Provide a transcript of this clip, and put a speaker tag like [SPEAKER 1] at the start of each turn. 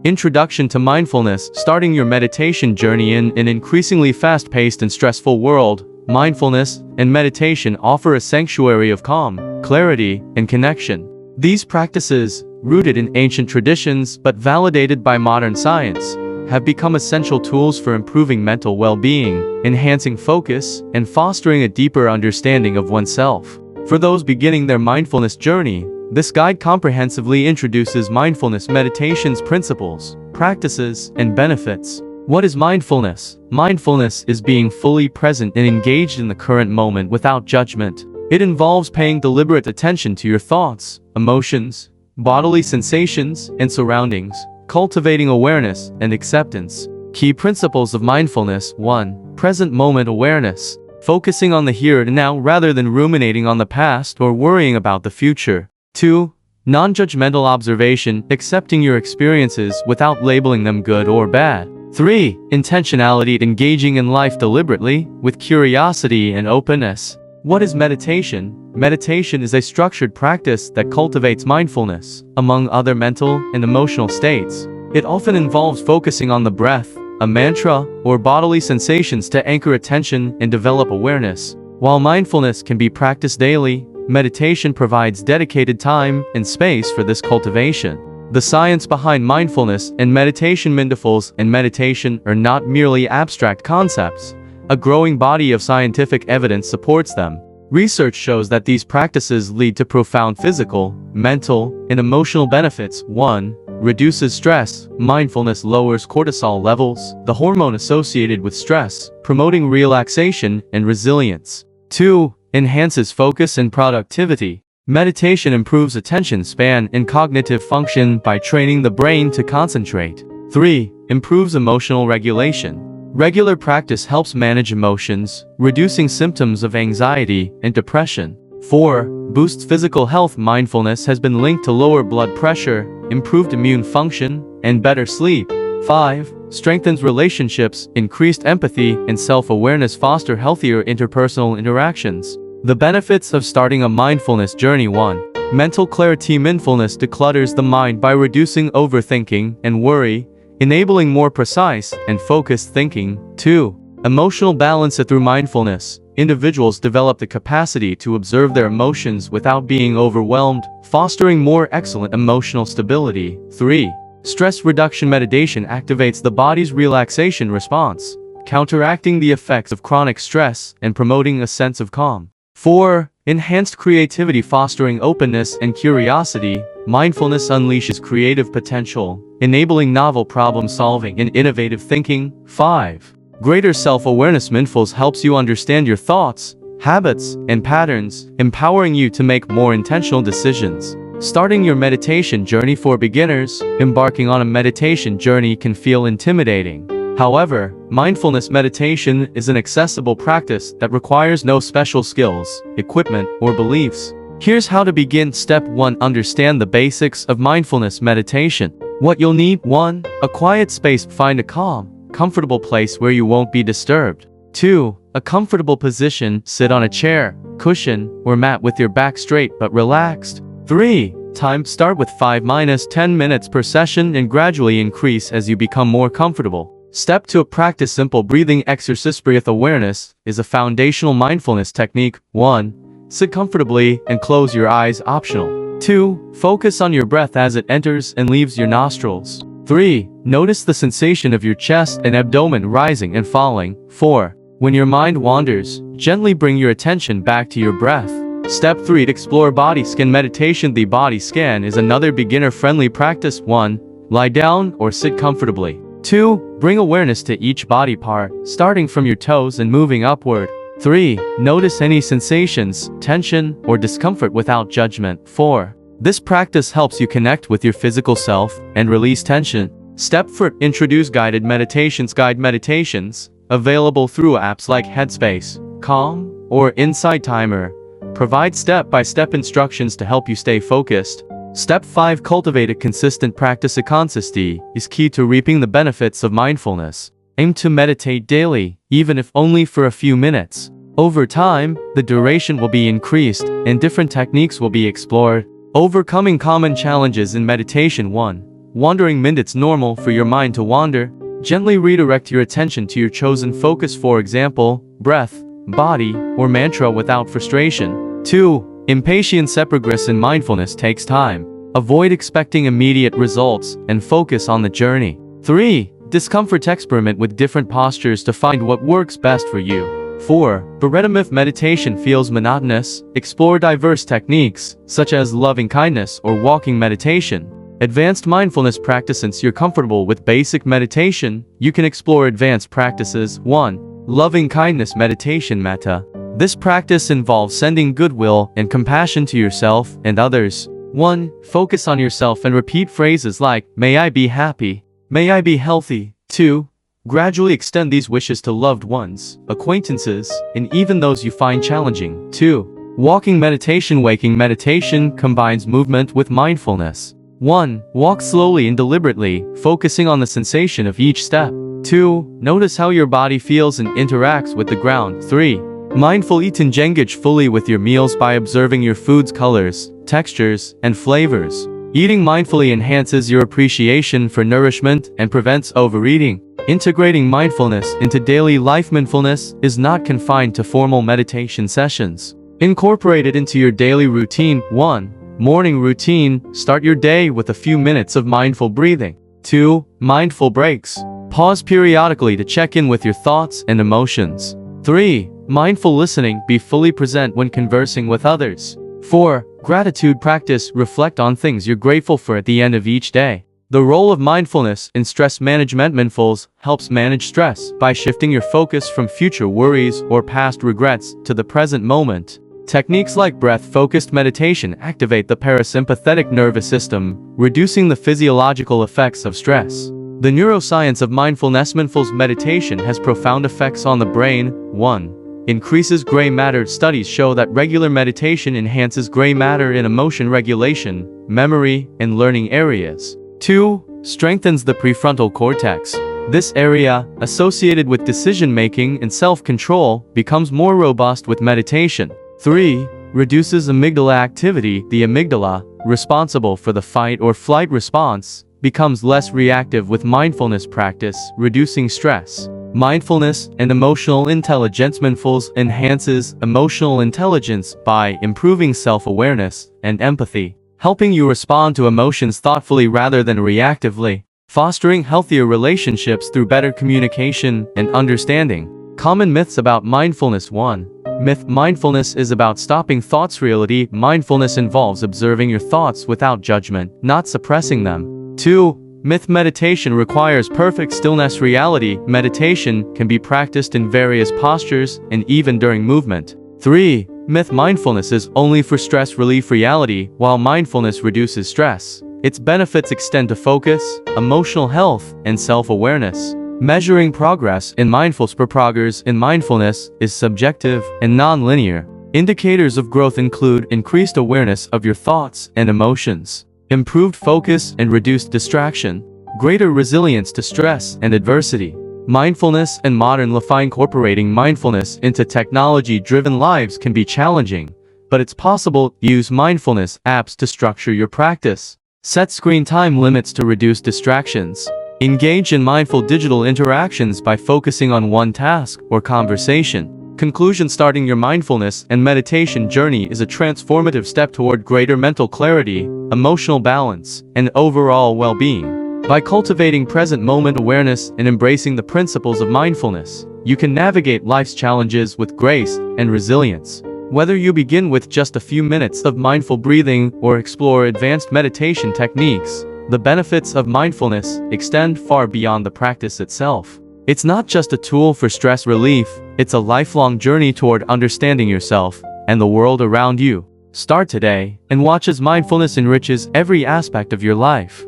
[SPEAKER 1] Introduction to Mindfulness. Starting your meditation journey in an increasingly fast-paced and stressful world, mindfulness and meditation offer a sanctuary of calm, clarity, and connection. These practices, rooted in ancient traditions but validated by modern science, have become essential tools for improving mental well-being, enhancing focus, and fostering a deeper understanding of oneself. For those beginning their mindfulness journey, this guide comprehensively introduces mindfulness meditation's principles, practices, and benefits. What is mindfulness? Mindfulness is being fully present and engaged in the current moment without judgment. It involves paying deliberate attention to your thoughts, emotions, bodily sensations, and surroundings, cultivating awareness and acceptance. Key principles of mindfulness. 1. Present moment awareness. Focusing on the here and now rather than ruminating on the past or worrying about the future. 2. Non-judgmental observation. Accepting your experiences without labeling them good or bad. 3. Intentionality. Engaging in life deliberately, with curiosity and openness. What is meditation? Meditation is a structured practice that cultivates mindfulness, among other mental and emotional states. It often involves focusing on the breath, a mantra, or bodily sensations to anchor attention and develop awareness. While mindfulness can be practiced daily, meditation provides dedicated time and space for this cultivation. The science behind mindfulness and meditation. Mindfulness and meditation are not merely abstract concepts. A growing body of scientific evidence supports them. Research shows that these practices lead to profound physical, mental, and emotional benefits. 1. Reduces stress. Mindfulness lowers cortisol levels, the hormone associated with stress, promoting relaxation and resilience. 2. Enhances focus and productivity. Meditation improves attention span and cognitive function by training the brain to concentrate. 3. Improves emotional regulation. Regular practice helps manage emotions, reducing symptoms of anxiety and depression. 4. Boosts physical health. Mindfulness has been linked to lower blood pressure, improved immune function, and better sleep. 5. Strengthens relationships. Increased empathy and self-awareness foster healthier interpersonal interactions. The benefits of starting a mindfulness journey. 1. Mental clarity. Mindfulness declutters the mind by reducing overthinking and worry, enabling more precise and focused thinking. 2. Emotional balance. Through mindfulness, individuals develop the capacity to observe their emotions without being overwhelmed, fostering more excellent emotional stability. 3. Stress reduction. Meditation activates the body's relaxation response, counteracting the effects of chronic stress and promoting a sense of calm. 4. Enhanced creativity. Fostering openness and curiosity. Mindfulness unleashes creative potential, enabling novel problem-solving and innovative thinking. 5. Greater self-awareness. Mindfulness helps you understand your thoughts, habits, and patterns, empowering you to make more intentional decisions. Starting your meditation journey. For beginners, embarking on a meditation journey can feel intimidating. However, mindfulness meditation is an accessible practice that requires no special skills, equipment, or beliefs. Here's how to begin. Step 1. Understand the basics of mindfulness meditation. What you'll need. 1. A quiet space. Find a calm, comfortable place where you won't be disturbed. 2. A comfortable position. Sit on a chair, cushion, or mat with your back straight but relaxed. 3. Time. Start with 5-10 minutes per session and gradually increase as you become more comfortable. Step 2. Practice simple breathing exercise. Breath awareness is a foundational mindfulness technique. 1. Sit comfortably and close your eyes. Optional. 2. Focus on your breath as it enters and leaves your nostrils. 3. Notice the sensation of your chest and abdomen rising and falling. 4. When your mind wanders, gently bring your attention back to your breath. Step 3. Explore body scan meditation. The body scan is another beginner-friendly practice. 1. Lie down or sit comfortably. 2. Bring awareness to each body part, starting from your toes and moving upward. 3. Notice any sensations, tension, or discomfort without judgment. 4. This practice helps you connect with your physical self and release tension. Step 4. Introduce guided meditations. Guided meditations, available through apps like Headspace, Calm, or Insight Timer, provide step-by-step instructions to help you stay focused. Step 5. Cultivate a consistent practice. Consistency is key to reaping the benefits of mindfulness. Aim to meditate daily, even if only for a few minutes. Over time, the duration will be increased, and different techniques will be explored. Overcoming common challenges in meditation. 1. wandering mind. It's normal for your mind to wander. Gently redirect your attention to your chosen focus, for example, breath, body, or mantra without frustration. 2. Impatience. Progress in mindfulness takes time. Avoid expecting immediate results and focus on the journey. 3. Discomfort. Experiment with different postures to find what works best for you. 4. If meditation feels monotonous, explore diverse techniques, such as loving kindness or walking meditation. Advanced mindfulness practice. Since you're comfortable with basic meditation, you can explore advanced practices. 1. Loving kindness meditation. Metta. This practice involves sending goodwill and compassion to yourself and others. 1. Focus on yourself and repeat phrases like, "May I be happy. May I be healthy." 2. Gradually extend these wishes to loved ones, acquaintances, and even those you find challenging. 2. Walking meditation. Waking meditation combines movement with mindfulness. 1. Walk slowly and deliberately, focusing on the sensation of each step. 2. Notice how your body feels and interacts with the ground. 3. Mindful eating. Engage fully with your meals by observing your food's colors, textures, and flavors. Eating mindfully enhances your appreciation for nourishment and prevents overeating. Integrating mindfulness into daily life. Mindfulness is not confined to formal meditation sessions. Incorporate it into your daily routine. 1. Morning routine. Start your day with a few minutes of mindful breathing. 2. Mindful breaks. Pause periodically to check in with your thoughts and emotions. 3. Mindful listening. Be fully present when conversing with others. 4. Gratitude practice. Reflect on things you're grateful for at the end of each day. The role of mindfulness in stress management. Mindfulness helps manage stress by shifting your focus from future worries or past regrets to the present moment. Techniques like breath-focused meditation activate the parasympathetic nervous system, reducing the physiological effects of stress. The neuroscience of mindfulness. Mindfulness meditation has profound effects on the brain. 1. Increases gray matter. Studies show that regular meditation enhances gray matter in emotion regulation, memory, and learning areas. 2. Strengthens the prefrontal cortex. This area, associated with decision-making and self-control, becomes more robust with meditation. 3. Reduces amygdala activity. The amygdala, responsible for the fight or flight response, becomes less reactive with mindfulness practice, reducing stress. Mindfulness and emotional intelligence. Mindfulness enhances emotional intelligence by improving self-awareness and empathy, helping you respond to emotions thoughtfully rather than reactively, fostering healthier relationships through better communication and understanding. Common myths about mindfulness. 1. Myth: mindfulness is about stopping thoughts. Reality: mindfulness involves observing your thoughts without judgment, not suppressing them. 2. Myth: meditation requires perfect stillness. Reality: meditation can be practiced in various postures and even during movement. 3. Myth: mindfulness is only for stress relief. Reality: while mindfulness reduces stress, its benefits extend to focus, emotional health, and self-awareness. Measuring progress in mindfulness. Progress in mindfulness is subjective and non-linear. Indicators of growth include increased awareness of your thoughts and emotions, improved focus and reduced distraction, greater resilience to stress and adversity. Mindfulness and modern life. Incorporating mindfulness into technology-driven lives can be challenging, but it's possible. Use mindfulness apps to structure your practice. Set screen time limits to reduce distractions. Engage in mindful digital interactions by focusing on one task or conversation. Conclusion: starting your mindfulness and meditation journey is a transformative step toward greater mental clarity, emotional balance, and overall well-being. By cultivating present moment awareness and embracing the principles of mindfulness, you can navigate life's challenges with grace and resilience. Whether you begin with just a few minutes of mindful breathing or explore advanced meditation techniques, the benefits of mindfulness extend far beyond the practice itself. It's not just a tool for stress relief, it's a lifelong journey toward understanding yourself and the world around you. Start today and watch as mindfulness enriches every aspect of your life.